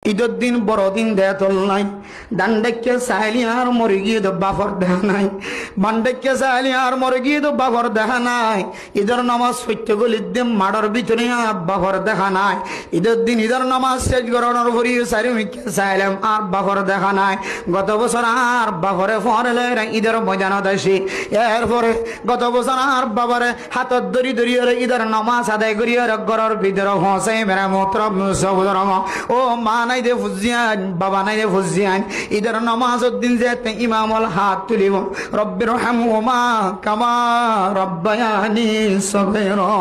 ঈদের দিন বড়দিন দেয়া তোল নাই, ডান্ডেকে চাইলি আর মরে গিয়ে তো বাফর দেখা নাই, বান্ডেকে চাইলি আর মরে গিয়ে তো বাফর দেখা নাই। ঈদের নামাজ সত্য গলির দিন মাড়ার ভিতরে বাফর দেখা নাই। ঈদের দিন ঈদের নামাজ শেষ করানোর পরে চারিমিকে চাইলাম আর বাফর দেখা নাই। গত বছর আর বাফরে ফরে ঈদের ময়দানত আসি, এরপরে গত বছর আর বাবারে হাতত ধরি ধরিয়ে ঈদের নামাজ আদায় করিয়ে ঘরের ভিতরে হসাই মেরা মোত্র সবুদরম ও মা নাই দে ফুজিয়ান, বাবা নাই দে ফুজিয়ান। ঈদের নামাজের দিন যেতে ইমামল হাত তুলিব, রব্বির হামহুমা কামা রব্বায়ানি সগীরা,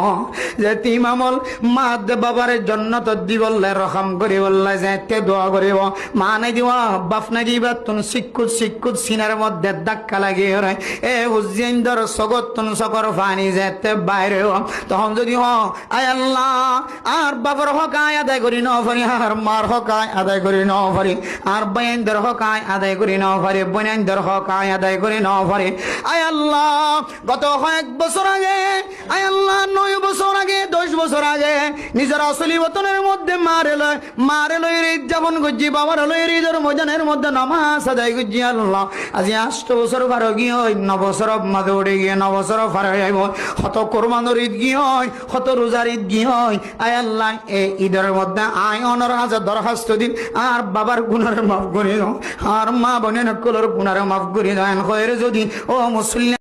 যেতে ইমামল মা দে বাবারে জান্নাত দিবল্লে রহম করি বললে যেতে দোয়া করিব। মা নাই দিবা বাপ নাই দিবা তুন শিক্ষুত শিক্ষুত সিনার মধ্যে ধাক্কা লাগিয়ে রে এ ফুজিয়ান দর সগত তুন সকর ফানি যেতে বাইরে। তখন যদি হ আয় আল্লাহ আর বাবার হক আদায় করি ন পারি, আর মার হক আদায় করি ন পারি, আর বয়ানদের হক আদায় করি ন পারি, বয়ানদের হক আদায় করি ন পারি। আয় আল্লাহ গত কয়েক বছর আগে, আয় আল্লাহ 9 বছর আগে 10 বছর আগে নিজের আসলি বতনের মধ্যে মারে লই ঈদ যাপন করছি, বাবার লই ঈদের ময়দানের মধ্যে নামাজ আদায় করছি। আল্লাহ আজি 8 বছর পার গিয়ে 9 বছর মাঝে উঠে গিয়ে 9 বছর পার যাইব, কত কোরবানোর ঈদ গিয়ে হয়, কত রোজার ঈদ গিয়ে হয়। আয় আল্লাহ এই ঈদের মধ্যে আয় অনর হাজার দরখাস্ত দিন আর বাবার গুনার মাফ করে দাও, আর মা বোনের কলর গুনার মাফ করে দেন। যদি ও মুসলিম